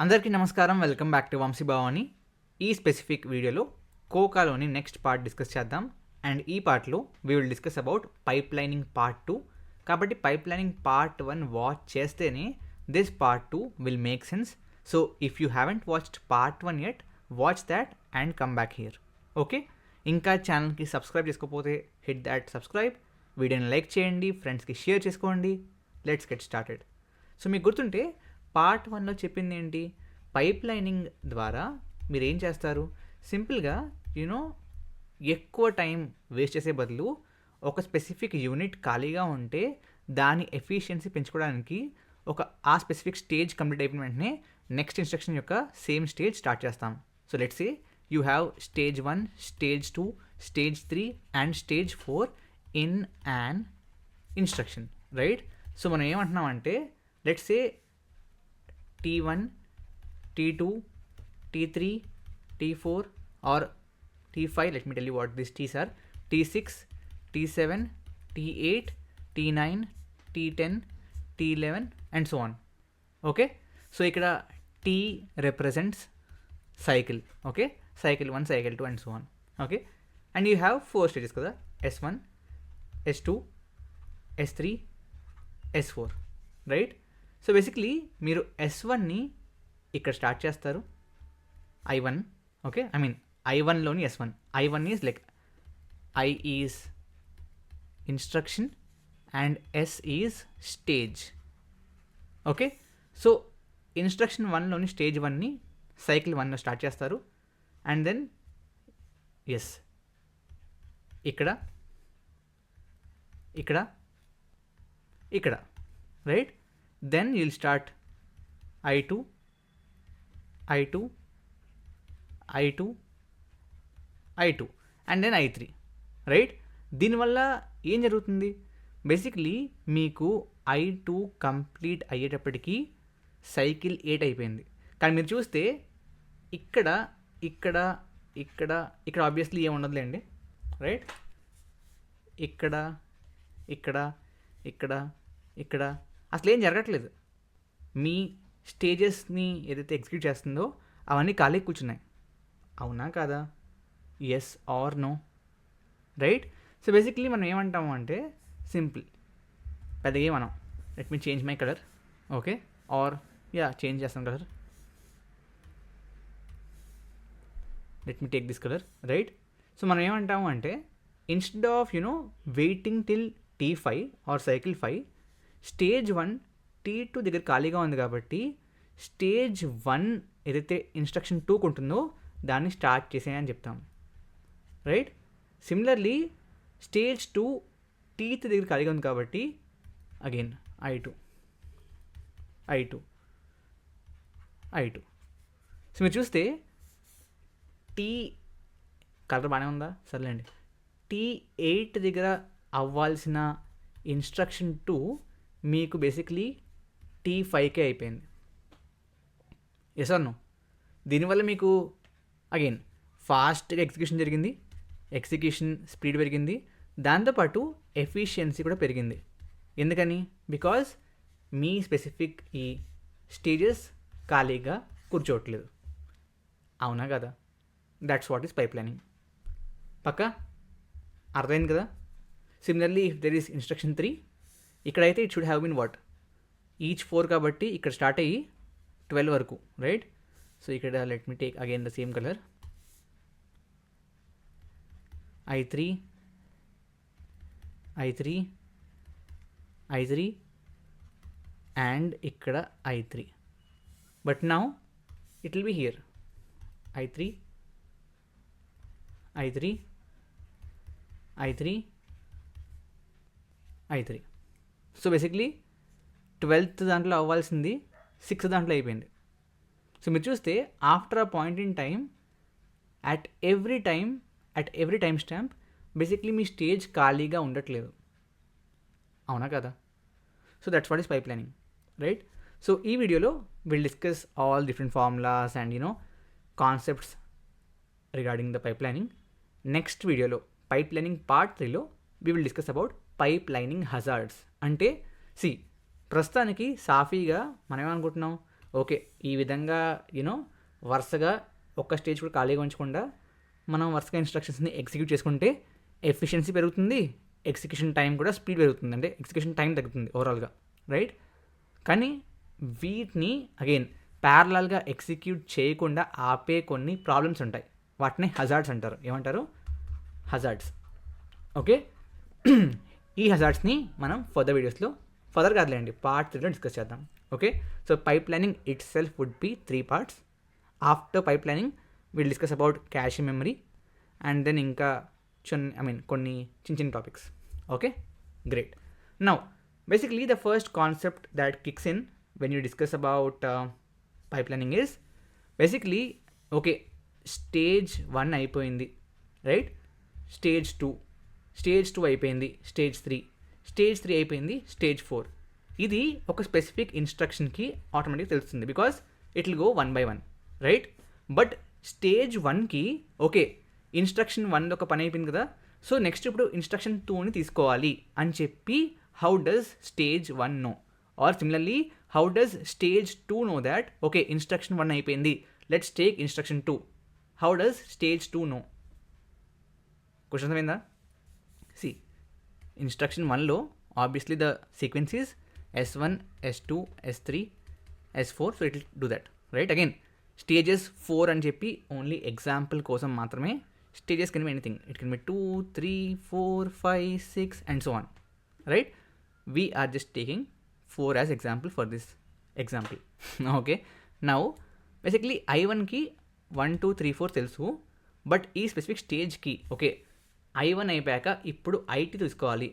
అందరికీ నమస్కారం. Welcome back to Vamshi Bhavani. ఈ స్పెసిఫిక్ వీడియోలో కోకాలోని నెక్స్ట్ పార్ట్ డిస్కస్ చేద్దాం. అండ్ ఈ పార్ట్లో we will discuss about pipelining part 2. కాబట్టి పైప్ లైనింగ్ పార్ట్ 1 వాచ్ చేస్తేనే this part 2 will make sense. So if you haven't watched part 1 yet, watch that and come back here. Okay, ఇంకా ఛానల్కి subscribe చేసుకోకపోతే hit that subscribe, వీడియోని like చేయండి, ఫ్రెండ్స్కి share చేసుకోండి. Let's get started. So మీకు గుర్తుంటే పార్ట్ 1లో చెప్పింది ఏంటి? పైప్ లైనింగ్ ద్వారా మీరు ఏం చేస్తారు? సింపుల్గా ఎక్కువ టైం వేస్ట్ చేసే బదులు ఒక స్పెసిఫిక్ యూనిట్ ఖాళీగా ఉంటే దాని ఎఫిషియన్సీ పెంచుకోవడానికి ఆ స్పెసిఫిక్ స్టేజ్ కంప్లీట్ అయిపోయిన వెంటనే నెక్స్ట్ ఇన్స్ట్రక్షన్ యొక్క సేమ్ స్టేజ్ స్టార్ట్ చేస్తాం. So let's say you have stage 1, stage 2, stage 3 and stage 4 in an instruction, right? So మనం ఏమంటున్నామంటే let's say T1, T2, T3, T4 or T5. Let me tell you what these T's are. T6, T7, T8, T9, T10, T11 and so on. Okay, so ikkada T represents cycle. Okay, cycle 1, cycle 2 and so on. Okay, and you have 4 stages kada: S1, S2, S3, S4, right? So basically మీరు S1ని ఇక్కడ start చేస్తారు, I1. Okay, I mean I1లోని S1. I1 is like I is instruction and S is stage. Okay, so instruction 1లోని stage 1ని cycle 1లో start చేస్తారు. And then S ఇక్కడ ఇక్కడ ఇక్కడ, right? Then you'll start I2, I2, I2, I2 and then I3, right? దీనివల్ల ఏం జరుగుతుంది? బేసిక్లీ మీకు I2 కంప్లీట్ అయ్యేటప్పటికీ సైకిల్ 8 అయిపోయింది. కానీ మీరు చూస్తే ఇక్కడ ఇక్కడ ఇక్కడ ఇక్కడ ఆబ్వియస్లీ ఏముండదులేండి, రైట్? ఇక్కడ ఇక్కడ ఇక్కడ ఇక్కడ అసలు ఏం జరగట్లేదు. మీ స్టేజెస్ని ఏదైతే ఎగ్జిక్యూట్ చేస్తుందో అవన్నీ ఖాళీ కూర్చున్నాయి. అవునా కాదా? Yes or no, right? So basically మనం ఏమంటాము అంటే సింపుల్, పెద్దగా మనం let me change my colour. Okay, or change చేస్తాం colour. Let me take this colour, right? So మనం ఏమంటాము అంటే instead of waiting till T5 or cycle 5, stage 1 T2 దగ్గర ఖాళీగా ఉంది కాబట్టి స్టేజ్ 1 ఏదైతే ఇన్స్ట్రక్షన్ 2కు ఉంటుందో దాన్ని స్టార్ట్ చేసేయని చెప్తాం, రైట్? సిమిలర్లీ స్టేజ్ 2 T3 దగ్గర ఖాళీగా ఉంది కాబట్టి again I2, I2, I2. So మీరు చూస్తే T కలర్ బాగానే ఉందా? సర్లేండి. T8 దగ్గర అవ్వాల్సిన ఇన్స్ట్రక్షన్ 2 మీకు బేసిక్లీ T5కే అయిపోయింది. Yes or no? దీనివల్ల మీకు అగైన్ ఫాస్ట్గా ఎగ్జిక్యూషన్ జరిగింది, ఎగ్జిక్యూషన్ స్పీడ్ పెరిగింది, దాంతోపాటు ఎఫిషియన్సీ కూడా పెరిగింది. ఎందుకని? బికాజ్ మీ స్పెసిఫిక్ ఈ స్టేజెస్ ఖాళీగా కూర్చోవట్లేదు. అవునా కదా? That's what is pipelining. పక్కా అర్థమైంది కదా? Similarly if there is instruction 3, ఇక్కడైతే it should have been what each 4 కాబట్టి ఇక్కడ స్టార్ట్ అయ్యి 12 వరకు, రైట్? సో ఇక్కడ let me take again the same colour, I3, I3, I3 and ఇక్కడ I3. But now it will be here I3, I3, I3, I3. So basically 12th దాంట్లో అవ్వాల్సింది 6th దాంట్లో అయిపోయింది. సో మీరు చూస్తే after a point in time at every time stamp basically మీ stage ఖాళీగా ఉండట్లేదు. అవునా కదా? So that's what is pipelining, right? So ఈ వీడియోలో will discuss all different formulas and concepts regarding the pipelining. Next వీడియోలో pipelining part 3లో we will discuss about pipelining hazards. అంటే ప్రస్తుతానికి సాఫీగా మనం ఏమనుకుంటున్నాం, ఓకే, ఈ విధంగా వరుసగా ఒక్క స్టేజ్ కూడా ఖాళీగా ఉంచకుండా మనం వరుసగా ఇన్స్ట్రక్షన్స్ని ఎగ్జిక్యూట్ చేసుకుంటే ఎఫిషియన్సీ పెరుగుతుంది, ఎగ్జిక్యూషన్ టైం కూడా స్పీడ్ పెరుగుతుంది, అంటే ఎగ్జిక్యూషన్ టైం తగ్గుతుంది ఓవరాల్గా, రైట్. కానీ వీటిని అగైన్ ప్యారలల్గా ఎగ్జిక్యూట్ చేయకుండా ఆపే కొన్ని ప్రాబ్లమ్స్ ఉంటాయి, వాటిని హజార్డ్స్ అంటారు. ఏమంటారు? హజార్డ్స్. ఓకే, ఈ హజార్డ్స్ని మనం ఫర్దర్ కాదులేండి పార్ట్ 3లో డిస్కస్ చేద్దాం. Okay, so pipelining itself would be 3 parts. After pipelining will discuss about cache memory and then ఇంకా కొన్ని చిన్న topics. Okay, great. Now basically the first concept that kicks in when you discuss about pipelining is basically okay, stage 1 అయిపోయింది, right, stage 2 అయిపోయింది, stage 3 అయిపోయింది, stage 4. ఇది ఒక specific ఇన్స్ట్రక్షన్కి ఆటోమేటిక్గా తెలుస్తుంది because it will go 1 by 1, right. But stage 1కి okay instruction 1 ఒక పని అయిపోయింది కదా, సో నెక్స్ట్ ఇప్పుడు ఇన్స్ట్రక్షన్ 2ని తీసుకోవాలి అని చెప్పి how does stage 1 know? Or similarly, how does stage 2 know that, okay, instruction 1 అయిపోయింది, let's take instruction 2. How does stage 2 know? Question అర్థమైందా? See, instruction 1లో obviously the sequence is S1, S2, S3, S4, so it will do that, right? Again, stages 4 అని చెప్పి only example కోసం మాత్రమే. Stages can be anything. It can be 2, 3, 4, 5, 6 and so on, right? We are just taking 4 as example for this example. Okay, now basically I1కి 1, 2, 3, 4 తెలుసు, but ఈ specific స్టేజ్కి okay I1 అయిపోయాక ఇప్పుడు I2 తీసుకోవాలి.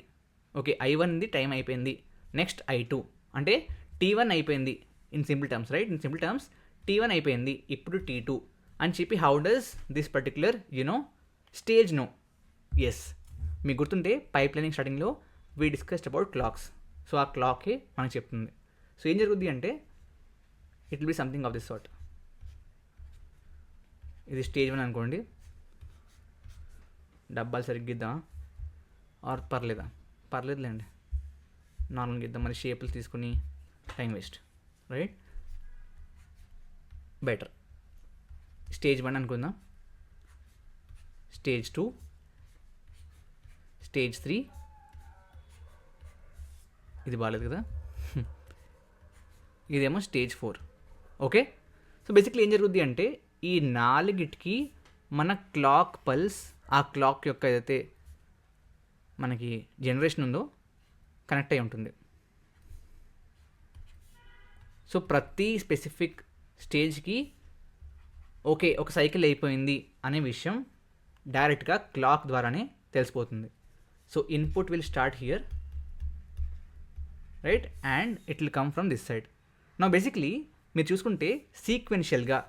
ఓకే, I1ది time అయిపోయింది, నెక్స్ట్ I2 అంటే T1 అయిపోయింది in simple terms, right. In simple terms T1 అయిపోయింది, ఇప్పుడు T2 అని చెప్పి how does this particular stage no? Yes, మీకు గుర్తుంటే పైప్ లైనింగ్ స్టార్టింగ్లో we discussed about clocks. So ఆ క్లాకే మనకు చెప్తుంది. సో ఏం జరుగుద్ది అంటే it will be something of this sort. ఇది స్టేజ్ 1 అనుకోండి, డబ్బాలు సరిగ్గా ఇద్దామా ఆర్ పర్లేదులేండి, నార్మల్గా ఇద్దాం, మరి షేపులు తీసుకుని time waste, right. Better stage 1 అనుకుందాం, స్టేజ్ 2, స్టేజ్ 3, ఇది బాగాలేదు కదా, ఇదేమో స్టేజ్ 4. ఓకే, సో బేసిక్లీ ఏం జరుగుద్ది అంటే ఈ 4కి మన క్లాక్ పల్స్, ఆ క్లాక్ యొక్క ఏదైతే మనకి జనరేషన్ ఉందో కనెక్ట్ అయి ఉంటుంది. సో ప్రతి స్పెసిఫిక్ స్టేజ్కి ఓకే ఒక సైకిల్ అయిపోయింది అనే విషయం డైరెక్ట్గా క్లాక్ ద్వారానే తెలిసిపోతుంది. So input will start here, right, and it will come from this side. నా బేసిక్లీ మీరు చూసుకుంటే సీక్వెన్షియల్గా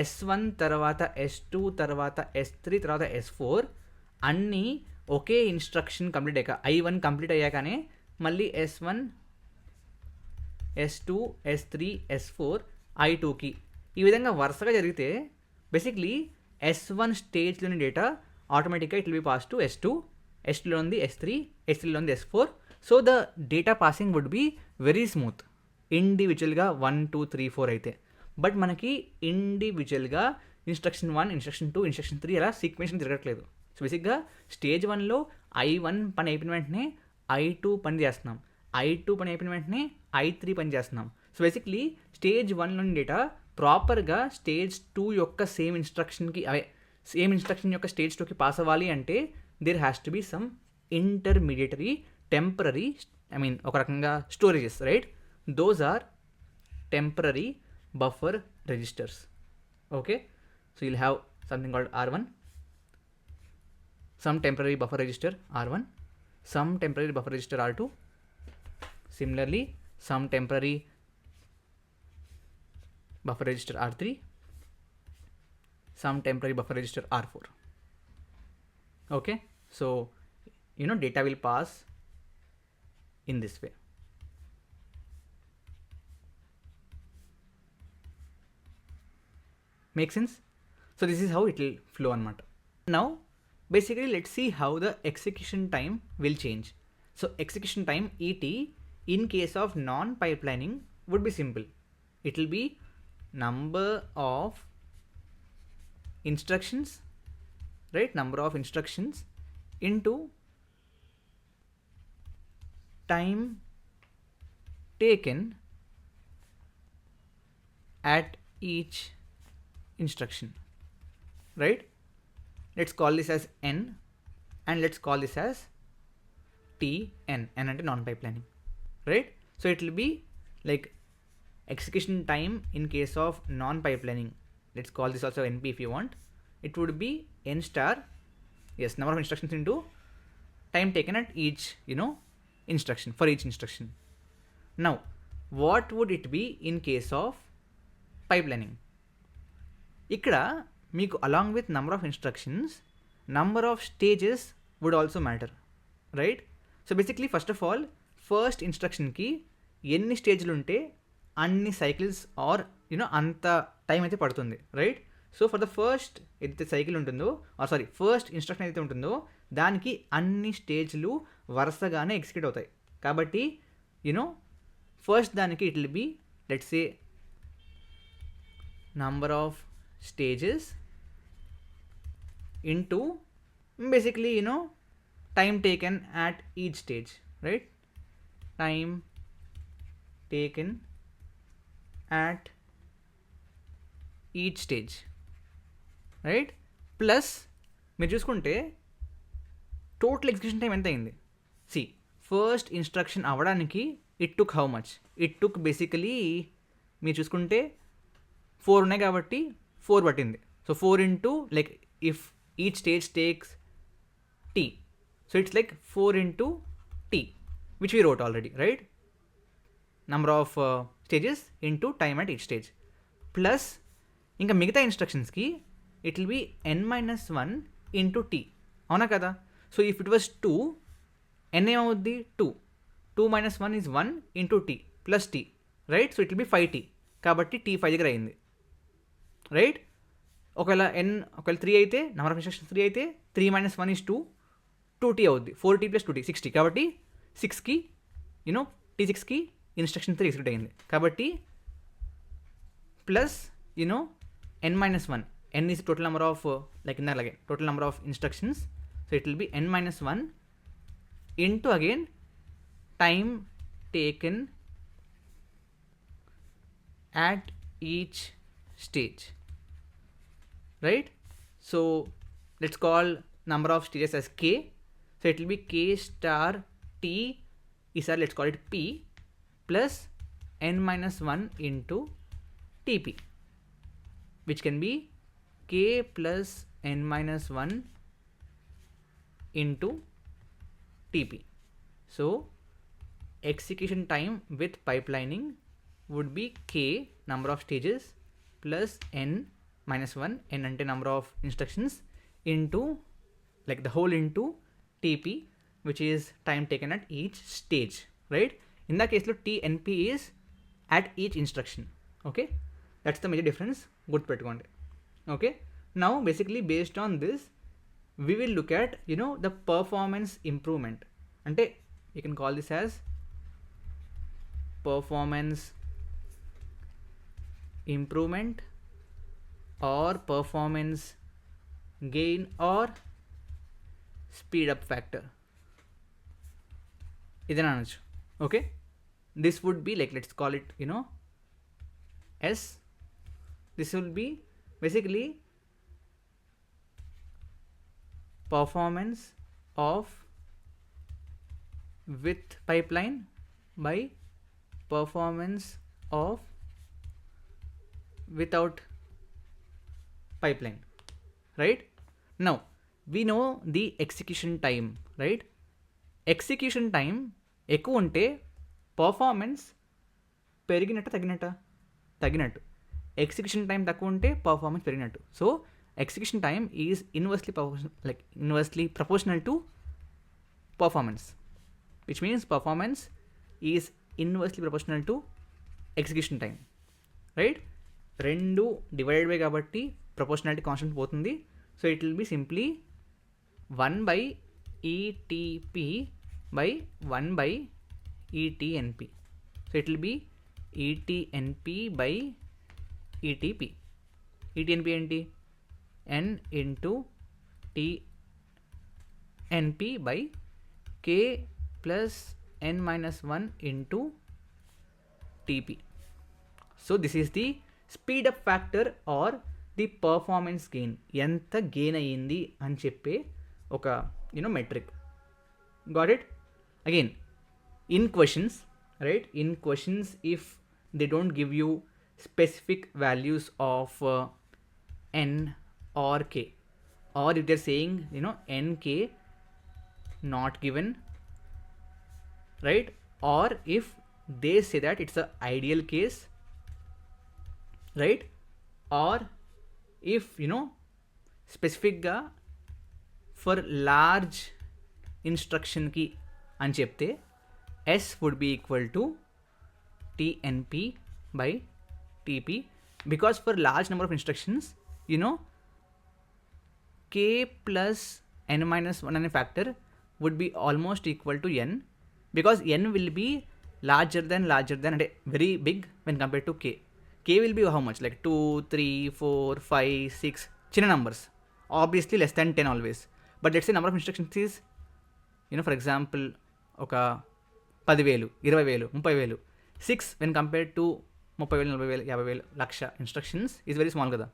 S1 తర్వాత S2 తర్వాత S3 తర్వాత S4 అన్నీ ఒకే ఇన్స్ట్రక్షన్ కంప్లీట్ అయ్యాక I1 కంప్లీట్ అయ్యాకనే మళ్ళీ S1, S2, S3, S4, I2కి ఈ విధంగా వరుసగా జరిగితే బేసిక్లీ S1 స్టేజ్లోని డేటా ఆటోమేటిక్గా it will be pass to S2, S2లో ఉంది S3, S3లో ఉంది S4. So the data passing would be very smooth ఇండివిజువల్గా 1, 2, 3, 4 అయితే. బట్ మనకి ఇండివిజువల్గా ఇన్స్ట్రక్షన్ 1, ఇన్స్ట్రక్షన్ 2, ఇన్స్ట్రక్షన్ 3 అలా సీక్వెన్షన్ తిరగట్లేదు. సో బేసిక్గా స్టేజ్ 1లో I1 పని అయిపోయిన వెంటనే I2 పని చేస్తున్నాం, I2 పని అయిపోయిన వెంటనే I3 పని చేస్తున్నాం. సో బేసిక్లీ స్టేజ్ 1లోని డేటా ప్రాపర్గా స్టేజ్ 2 యొక్క సేమ్ ఇన్స్ట్రక్షన్ యొక్క స్టేజ్ 2కి పాస్ అవ్వాలి అంటే there has to be some intermediatory temporary ఒక రకంగా storages, right. Those are temporary buffer registers. Okay, so you'll have something called R1, some temporary buffer register R1, some temporary buffer register R2, similarly some temporary buffer register R3, some temporary buffer register R4. Okay, so data will pass in this way. Make sense? So this is how it will flow anamata. Now basically let's see how the execution time will change. So execution time ET in case of non-pipelining would be simple. It will be number of instructions, right, number of instructions into time taken at each instruction, right? Let's call this as n and let's call this as tn. n అంటే non pipelining, right? So it will be like execution time in case of non pipelining, let's call this also np if you want. It would be n star, yes, number of instructions into time taken at each, instruction, for each instruction. Now what would it be in case of pipelining? ఇక్కడ మీకు along with number of instructions, number of stages would also matter, right? So basically first of all, first instruction కి ఎన్ని స్టేజ్లు ఉంటే అన్ని cycles are అంత time అయితే పడుతుంది, right? So for the first ఏదైతే సైకిల్ ఉంటుందో ఫస్ట్ ఇన్స్ట్రక్షన్ అయితే ఉంటుందో దానికి అన్ని స్టేజ్లు వరుసగానే ఎగ్జిక్యూట్ అవుతాయి. కాబట్టి ఫస్ట్ దానికి it will B let's say number of stages into basically time taken at each stage, right? Time taken at each stage, right? Plus మీరు చూసుకుంటే టోటల్ ఎగ్జిక్యూషన్ టైం ఎంత అయింది? సి ఫస్ట్ ఇన్స్ట్రక్షన్ అవ్వడానికి it took how much? It took basically మీరు చూసుకుంటే 4 ఉన్నాయి కాబట్టి 4 పట్టింది. So 4 into like if each stage takes t, so it's like 4 into t, which we wrote already, right? Number of stages into time at each stage. Plus ఇంకా మిగతా ఇన్స్ట్రక్షన్స్కి it will be n-1 into t, అవునా కదా? So if it was 2, n ఏమవుద్ది? 2. 2 - 1 is 1 into t plus t, right? So it will be 5t, కాబట్టి t 5 దగ్గర అయింది, right? ఒకవేళ 3 అయితే, నెంబర్ ఆఫ్ ఇన్స్ట్రక్షన్స్ 3 అయితే 3 - 1 is 2, 2t అవుద్ది. 4t + 2t 6t, కాబట్టి 6కి t6కి ఇన్స్ట్రక్షన్ 3 ఎగ్జిక్యూట్ అయింది. కాబట్టి plus n-1, n is total number of like in again total number of instructions, so it will be n-1 into again time taken at each stage, right? So let's call number of stages as k, so it will be k star t is let's call it p plus n-1 into tp, which can be k plus n-1 into tp. So execution time with pipelining would be k number of stages plus n-1, n ante number of instructions, into like the whole into tp, which is time taken at each stage, right? In that case lo tnp is at each instruction, okay? That's the major difference, గుర్తుపెట్టుకోండి, okay? Now basically based on this we will look at the performance improvement. అంటే you can call this as performance improvement or performance gain or speed up factor, ఇదేనా అనొచ్చు, okay? This would be like let's call it S. This will be basically performance of with pipeline by performance of without pipeline, right? Now we know the execution time, right? Execution time ఎక్కువ ఉంటే performance పెరిగినట్టు తగ్గినట్టు. Execution time తక్కువ ఉంటే performance పెరిగినట్టు. So execution time is inversely proportional to performance, which means performance is inversely proportional to execution time, right? 2 divided by కాబట్టి proportionality constant పోతుంది. So it will be simply 1/etp by 1/etnp. So it will be etnp by ETP. ETNP ఏంటి? n into TNP by K plus n minus 1 into TP. So this is the speedup factor or the performance gain. ఎంత gain అయ్యింది అని చెప్పే ఒక metric. Got it? Again in questions, right? In questions, if they don't give you specific values of n or k, or if they're saying nk not given, right? Or if they say that it's a ideal case, right? Or if specific ga for large instruction ki అని చెప్తే S would be equal to TNP by TP, because for large number of instructions, k plus n minus 1 అనే factor would be almost equal to n, because n will be larger than అంటే very big when compared to k. K will be how much? Like 2, 3, 4, 5, 6 చిన్న numbers, obviously less than 10 always. But let's say number of instructions is for example ఒక 10,000, 20,000, 30,000. 6 when compared to 30,000, 40,000, 50,000, lakh instructions is very small కదా.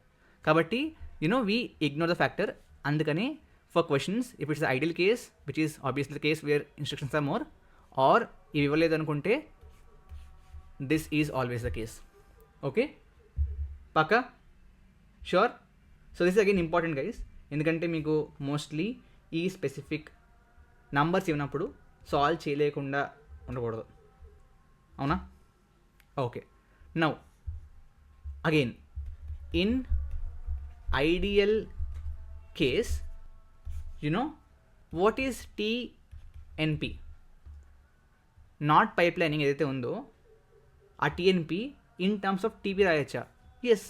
కాబట్టి we ignore the factor. అందుకని for questions if it's the ideal case which is obviously the case where instructions are more, or ఇవి ఇవ్వలేదు అనుకుంటే this is always the case. Okay, పక్కా? Sure. So this again important guys, ఎందుకంటే మీకు mostly ఈ specific numbers ఇవ్వనప్పుడు solve చేయలేకుండా ఉండకూడదు, అవునా? Okay, now again in ideal case what is TNP? Not pipe lining ఏదైతే ఉందో ఆ TNP in terms of TP రాయొచ్చా? Yes,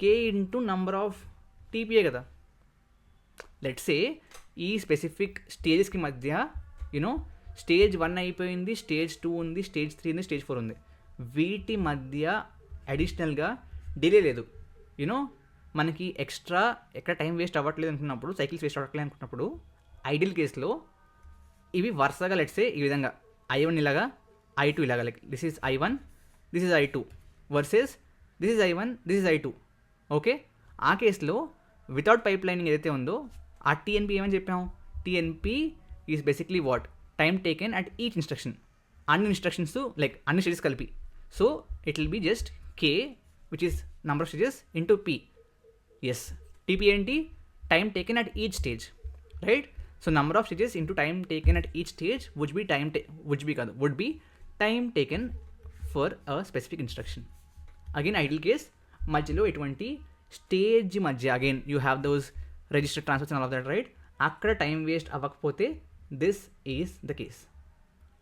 K into number of టీపీఏ కదా. లెట్స్ సే ఈ స్పెసిఫిక్ స్టేజెస్కి మధ్య స్టేజ్ 1 అయిపోయింది, స్టేజ్ 2 ఉంది, స్టేజ్ 3 ఉంది, స్టేజ్ 4 ఉంది. వీటి మధ్య అడిషనల్గా డిలే లేదు. మనకి ఎక్స్ట్రా ఎక్కడ టైం వేస్ట్ అవ్వట్లేదు అనుకున్నప్పుడు, సైకిల్స్ వేస్ట్ అవ్వట్లేదు అనుకున్నప్పుడు, ఐడియల్ కేసులో ఇవి వరుసగా లెట్సే ఈ విధంగా I1 ఇలాగా, I2 ఇలాగా, like this is I1, this is I2 versus this is I1, this is I2. Okay, ఆ కేసులో వితౌట్ పైప్ లైనింగ్ ఏదైతే ఉందో ఆ టీఎన్పి ఏమని చెప్పాము? TNP is basically what? Time taken at each instruction. అన్ని ఇన్స్ట్రక్షన్స్ లైక్ అన్ని స్టేజెస్ కలిపి. So it will be just K which is number of stages into P. Yes, TP ఏంటి? Time taken at each stage, right? So number of stages into time taken at each stage would be time taken for a specific instruction. Again ideal case మధ్యలో ఎటువంటి stage మధ్య again you have those register transfers and all of that, right? అక్కడ time waste అవ్వకపోతే this is the case.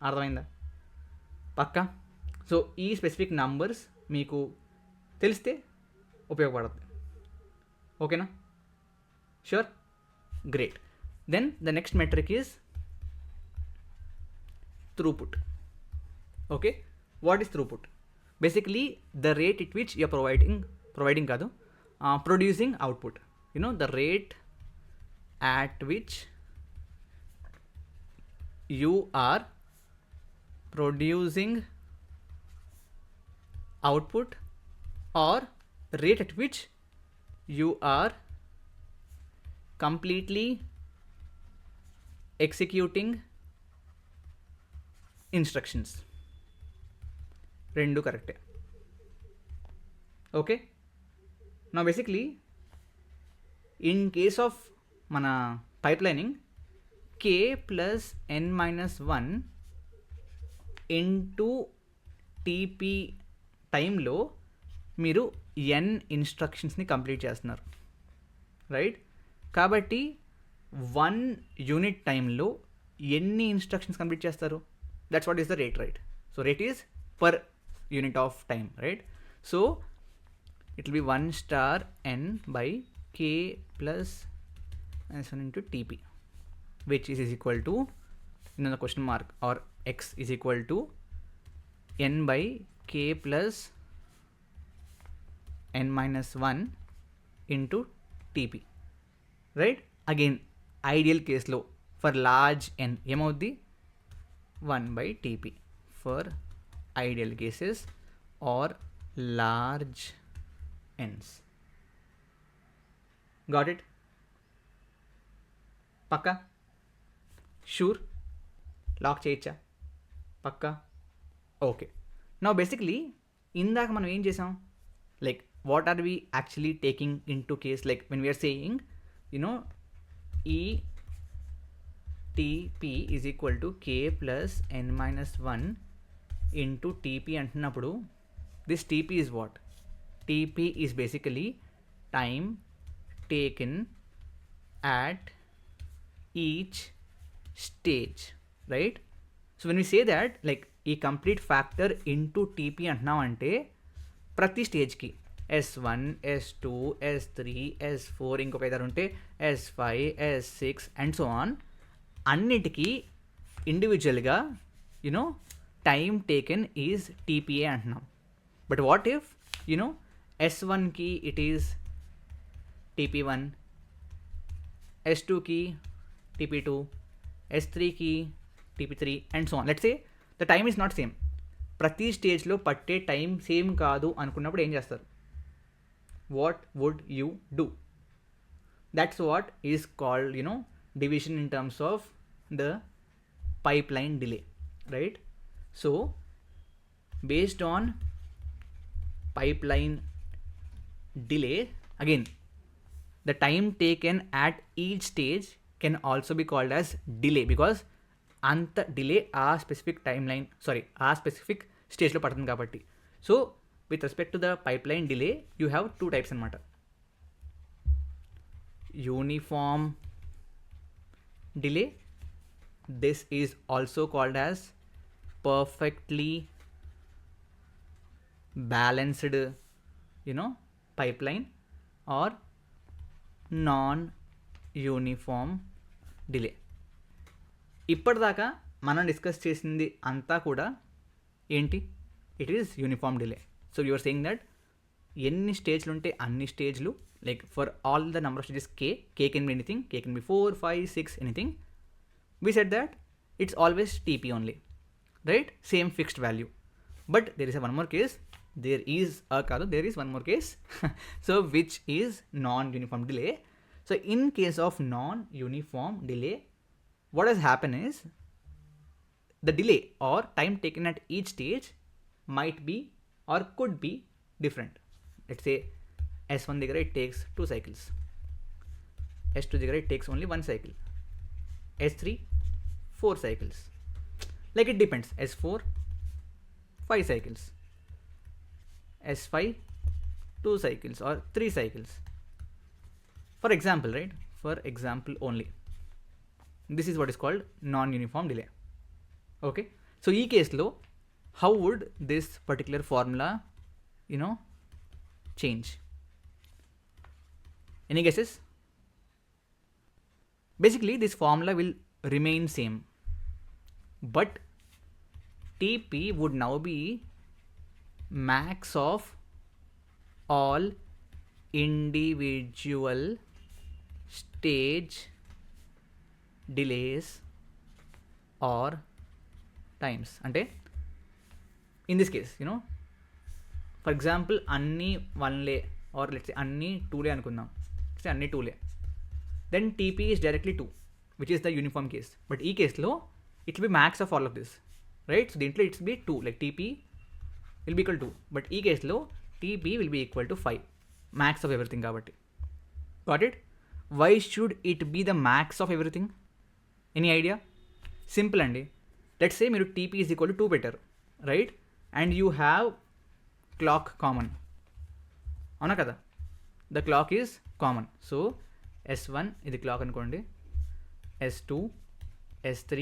అర్థమైందా? పక్కా? సో ఈ specific numbers మీకు తెలిస్తే ఉపయోగపడుతుంది. ఓకేనా? Sure, great. Then the next metric is throughput. Okay, what is throughput? Basically the rate it which you're providing కాదు, producing output. The rate at which you are producing output, or rate at which you are completely executing instructions. రెండు కరెక్టే. Okay, now basically in case of మన pipe lining కే plus N minus 1 into TP టైంలో మీరు ఎన్ ఇన్స్ట్రక్షన్స్ని complete చేస్తున్నారు, right? కాబట్టి 1 unit టైంలో ఎన్ని instructions complete చేస్తారు? That's what is the rate, right? So rate is per unit of time, right? So it will B 1 star n by k plus n into tp, which is equal to the question mark, or x is equal to n by k plus n minus 1 into tp, right? Again, ideal కేసులో for large n ఏమవుద్ది 1 by tp for ideal cases or large n's. Got it? పక్కా? Sure? Lock చేయొచ్చా? పక్కా? Okay. Now basically ఇందాక మనం ఏం చేసాం, like what are we actually taking into case, like when we're saying you know ఈ TP is equal to K plus N minus 1 into TP అంటున్నప్పుడు this TP is what? TP is basically time taken at each stage, right? So when we say that, like ఈ complete factor into TP అంటున్నాం అంటే ప్రతి స్టేజ్కి S1, S2, S3, S4, ఇంకొక ఐదారు ఉంటే S5, S6 and so on, అన్నిటికీ ఇండివిజువల్గా యునో టైమ్ టేకెన్ ఈజ్ టీపీఏ అంటున్నాం. బట్ వాట్ ఇఫ్ యునో S1కి ఇట్ ఈజ్ TP1, S2కి TP2, S3కి TP3 and so on. Let's say the time is not same. ప్రతి స్టేజ్లో పట్టే టైం సేమ్ కాదు అనుకున్నప్పుడు ఏం చేస్తారు? What would you do? That's what is called you know division in terms of the pipeline delay, right? So based on pipeline delay, again the time taken at each stage can also be called as delay because anta delay a specific timeline, sorry, a specific stage lo padutundi kabatti. So with respect to the pipeline delay you have two types anamata. Uniform delay, this is also called as perfectly balanced pipeline or non-uniform delay. ఇప్పటిదాకా మనం discuss చేసింది అంతా కూడా ఏంటి? It is uniform delay. So you're saying that ఎన్ని స్టేజ్లు ఉంటే అన్ని స్టేజ్లు, like for all the number of stages K can be anything, K can be 4, 5, 6 anything. We said that it's always TP only, right? Same fixed value. But there is one more case. There is one more case. So which is non-uniform delay. So in case of non-uniform delay, what has happened is the delay or time taken at each stage might be or could be different. Let's say S1 digara it takes 2 cycles. S2 digara it takes only 1 cycle. S3 4 cycles. Like it depends. S4 5 cycles. S5 2 cycles or 3 cycles. For example, right? For example only. This is what is called non-uniform delay. Okay. So in case lo, how would this particular formula, change? Any guesses? Basically, this formula will remain same, but TP would now be max of all individual stage delays or times. Ante in this case, for example anni 1 lay or let's say anni 2 lay anukundam, let's say anni 2 lay, then TP is directly 2, which is the uniform case. But ఈ కేసులో it will be max of all of this, right? So దీంట్లో it will be 2, like TP will be equal to 2. But ఈ కేసులో TP will be equal to 5, max of everything కాబట్టి. Got it? Why should it be the max of everything? Any idea? Simple అండి. Let's say మీరు TP is equal to 2 పెట్టారు, right? And you have clock common. అవునా కదా? The clock is common. So S1 ఇది clock అనుకోండి, S2, S3,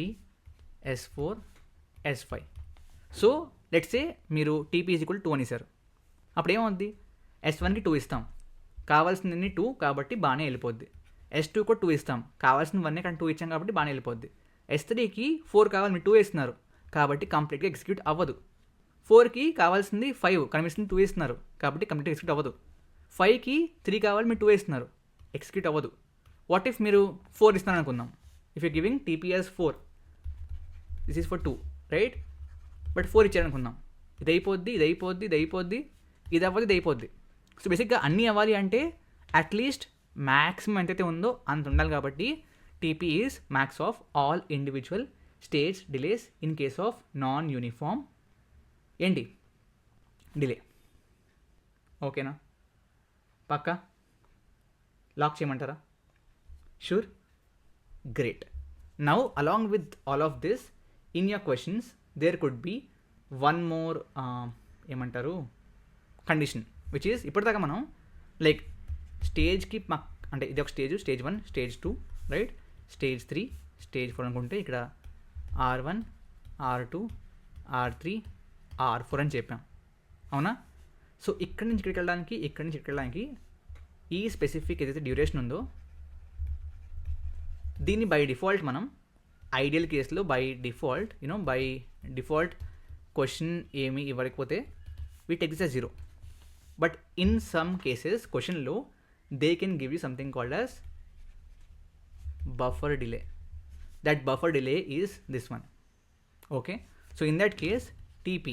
S4, S5. So let's సే మీరు TP is equal 2 అనేసారు. అప్పుడు ఏమవుద్ది? S1కి 2 ఇస్తాం, కావాల్సింది 2 కాబట్టి బాగానే వెళ్ళిపోద్ది. S2 కూడా 2 ఇస్తాం, కావాల్సిన 1 కానీ 2 ఇచ్చాం కాబట్టి బాగానే వెళ్ళిపోద్ది. S3కి 4 కావాలి, మీరు 2 వేస్తున్నారు కాబట్టి కంప్లీట్గా ఎగ్జిక్యూట్ అవ్వదు. 4కి కావాల్సింది 5 కానీ మీరు 2 ఇస్తున్నారు కాబట్టి కంప్లీట్గా ఎగ్జిక్యూట్ అవ్వదు. 5కి 3 కావాలి, మీరు 2 ఇస్తున్నారు, ఎగ్జిక్యూట్ అవ్వదు. వాట్ ఇఫ్ మీరు 4 ఇస్తున్నారు అనుకుందాం. If you giving TPS 4, this is for 2, right? But 4 ఇచ్చారనుకుందాం, ఇది అయిపోద్ది, ఇది అయిపోద్ది, ఇది అయిపోద్ది, ఇది అవ్వదు, ఇది అయిపోద్ది. సో బేసిక్గా అన్నీ అవ్వాలి అంటే అట్లీస్ట్ మ్యాక్సిమం ఎంతైతే ఉందో అంత ఉండాలి. కాబట్టి TP is max of all individual stage delays in case of non uniform ఏంటి డిలే. ఓకేనా? పక్కా లాక్ చేయమంటారా? Sure, great. Now along with all of this, in your questions there could be one more ఏమంటారు condition, which is ఇప్పటిదాకా మనం like స్టేజ్కి అంటే ఇది ఒక stage, stage 1, stage 2, right? Stage 3, stage 4 అనుకుంటే ఇక్కడ R1, R2, R3, R4 అని చెప్పాం, అవునా? సో ఇక్కడి నుంచి ఇక్కడికి వెళ్ళడానికి, ఇక్కడి నుంచి ఇక్కడికి వెళ్ళడానికి ఈ స్పెసిఫిక్ ఏదైతే డ్యూరేషన్ ఉందో దీన్ని బై డిఫాల్ట్ మనం ఐడియల్ కేసులో by default by default question ఏమి ఇవ్వకపోతే we take this as 0. But in some cases క్వశ్చన్లో they can give you something called as buffer delay. That buffer delay is this one. Okay, so in that case TP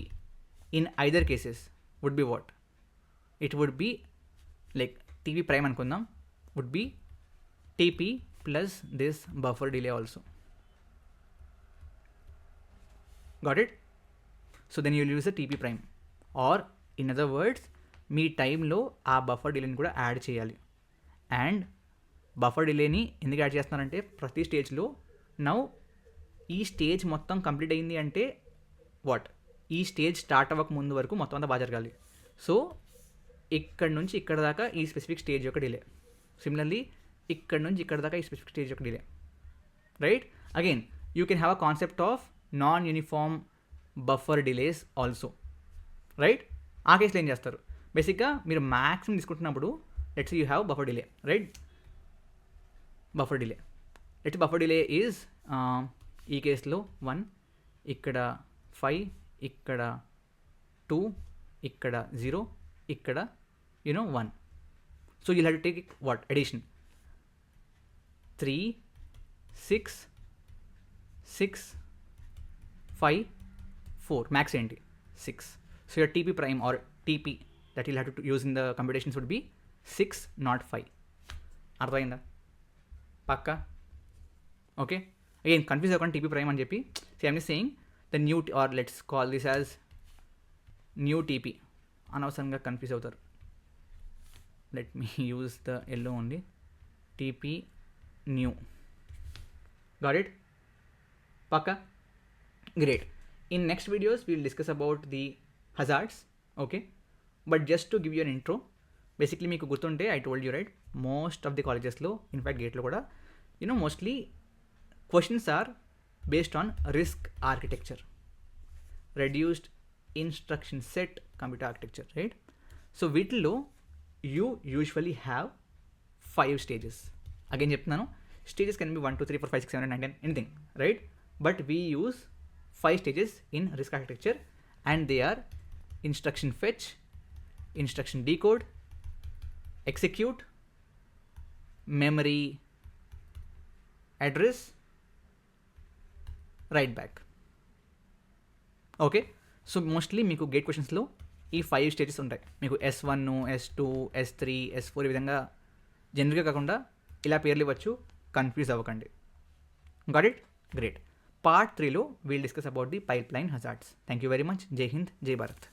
in either cases would be what? It would be like TP prime అనుకుందాం, would be TP plus this buffer delay also. Got it? So then you will use the TP prime, or in other words మీ టైంలో ఆ buffer డిలేని కూడా add చేయాలి. And buffer డిలేని ఎందుకు add చేస్తున్నారంటే ప్రతి స్టేజ్లో now ఈ స్టేజ్ మొత్తం కంప్లీట్ అయింది అంటే వాట్, ఈ స్టేజ్ స్టార్ట్ అవ్వక ముందు వరకు మొత్తం అంతా బాగా జరగాలి. సో ఇక్కడ నుంచి ఇక్కడ దాకా ఈ స్పెసిఫిక్ స్టేజ్ యొక్క డిలే, సిమిలర్లీ ఇక్కడ నుంచి ఇక్కడ దాకా ఈ స్పెసిఫిక్ స్టేజ్ యొక్క delay, right? Again you can have a concept of non uniform buffer delays also, right? ఆ కేసులో ఏం చేస్తారు, బేసిక్గా మీరు మ్యాక్సిమం తీసుకుంటున్నప్పుడు let's you have buffer delay, right? Buffer delay, let's buffer delay is ఈ కేసులో 1, ఇక్కడ 5, ఇక్కడ 2, ఇక్కడ 0, ఇక్కడ 1. So you have to take what addition 3, 6, 6, 5, 4, max ఏంటి 6. So your TP prime or TP that you'll have to use in the computations would be 6, not 5. అర్థమైందా? పక్కా? Okay, again confuse అవ్వకుండా TP prime అని చెప్పి, see I'm just saying the new, or let's call this as new TP, అనవసరంగా confuse అవుతారు. let me use the yellow only, TP new. Got it? పక్కా? Great. In next videos we'll discuss about the hazards, okay? But just to give you an intro, basically మీకు గుర్తుంటే I told you, right, most of the collegesలో, in fact గేట్లో కూడా mostly questions are based on RISC architecture, reduced instruction set computer architecture, right? So వీటిల్లో you usually have 5 stages. అగైన్ చెప్తున్నాను, stages can be 1, 2, 3, 4, 5, 6, 7, 8, 9, 10, anything, right? But we use 5 stages in risk architecture, and they are instruction fetch, instruction decode, execute, memory address, write back. Okay, so mostly మీకు gate క్వశ్చన్స్లో ఈ 5 stages ఉంటాయి. మీకు S1, S2, S3, S4 ఈ విధంగా జనరల్గా కాకుండా ఇలా పేర్లు ఇవ్వచ్చు, కన్ఫ్యూజ్ అవ్వకండి. Got it? గ్రేట్. పార్ట్ 3లో we'll discuss about the pipeline hazards. Thank you very much. జై హింద్, జై భారత్.